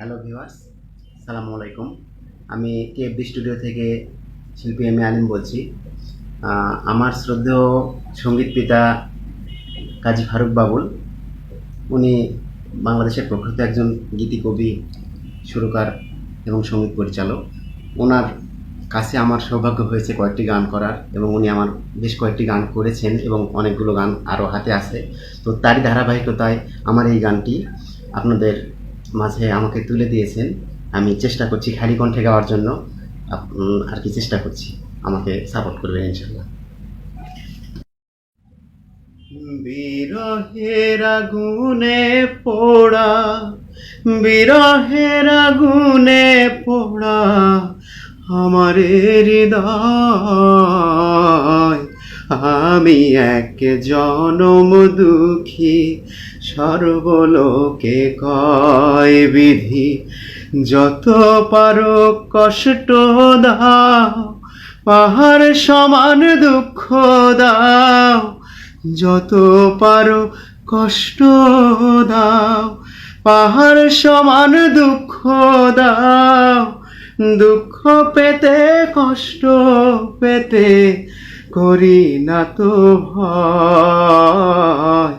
Hello viewers, সালামু আলাইকুম। আমি কেএফডি স্টুডিও থেকে শিল্পী এম এ আলিম বলছি। আমার শ্রদ্ধেয় সঙ্গীত পিতা কাজী ফারুক বাবুল, উনি বাংলাদেশের প্রখ্যাত একজন গীতি কবি, সুরকার এবং সঙ্গীত পরিচালক। ওনার কাছে আমার সৌভাগ্য হয়েছে কয়েকটি গান করার, এবং উনি আমার বেশ কয়েকটি গান করেছেন এবং অনেকগুলো গান আরও হাতে আছে। তো তারই ধারাবাহিকতায় আমার এই গানটি আপনাদের মাঝে আমাকে তুলে দিয়েছেন। আমি চেষ্টা করছি খালি কণ্ঠে গাওয়ার জন্য, আর কি চেষ্টা করছি, আমাকে সাপোর্ট করবেন ইনশাল্লাহ। বিরহের আগুনে পোড়া, বিরহের আগুনে পোড়া আমার হৃদয়, আমি এক জনম দুঃখী, সর্বলোকে কয় বিধি, যত পারো কষ্ট দাও, পাহাড় সমান দুঃখ দাও, যত পারো কষ্ট দাও, পাহাড় সমান দুঃখ দাও, দুঃখ পেতে কষ্ট পেতে করি না তো ভয়,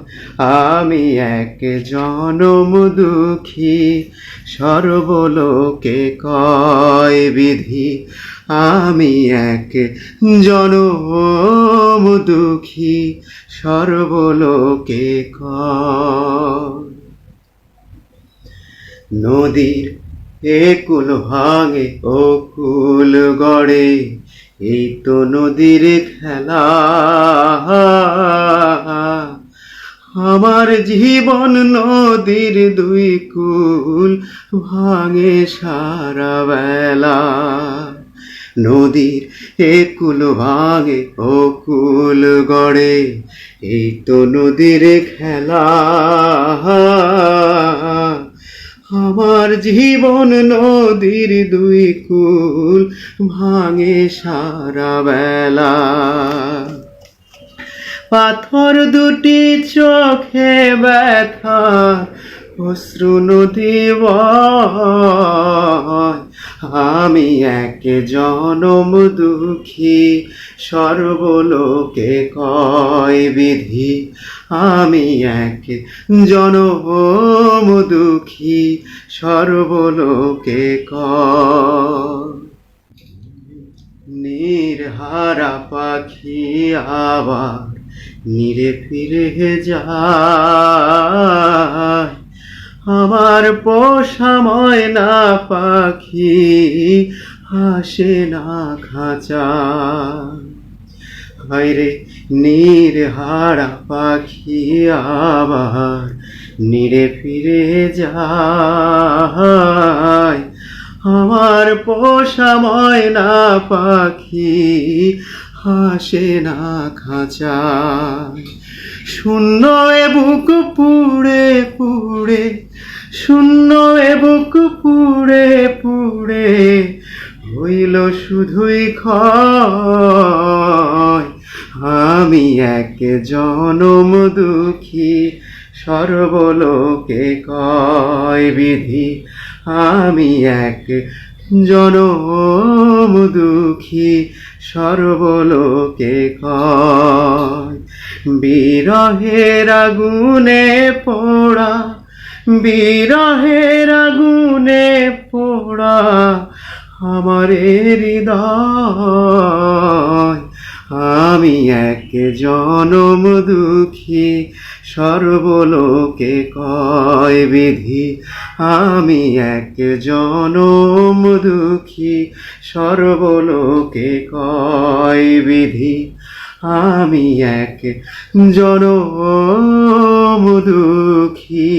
আমি এক জনম দুঃখী, সর্বলোকে কয় বিধি, আমি এক জনম দুঃখী, সর্বলোকে কয়। নদীর একুল ভাঙে ও কুল গড়ে, এই তো নদীর খেলা, আমার জীবন নদীর দুই কুল ভাঙে সারা বেলা, নদীর একুল ভাঙে ও কুল গড়ে, এই তো নদীর খেলা, আমার জীবন নদীর দুই কুল ভাঙে সারা বেলা, পাথর দুটি চোখে ব্যথা অশ্রু নদী বয়, আমি এক জনম দুঃখী, সর্বলোকে কয় বিধি, আমি এক জনম দুঃখী, সর্বলোকে কয়। নির্হারা পাখি আবার নিরে ফিরে যায়, আমার পোষা ময়না পাখি হাসে না খাঁচা, হায়রে নির্হারা পাখি আবার নিরে ফিরে যায়, আমার পোষা ময়না পাখি হাসে না খাঁচায়, শূন্য এ বুক পুড়ে পুড়ে, শূন্য এ বুক পুড়ে পুড়ে হইল শুধুই ক্ষয়, আমি এক জনম দুঃখী, সর্বলোকে কয় বিধি, আমি এক জনম দুঃখী, সর্বলোকে কয়। বিরহের আগুনে পোড়া, বিরহের আগুনে পোড়া আমার হৃদয়, আমি এক জনম দুঃখী, সর্বলোকে কয় বিধি, আমি এক জনম দুঃখী, সর্বলোকে কয় বিধি, আমি এক জনম দুঃখী,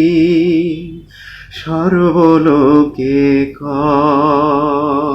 সর্বলোকে কয়।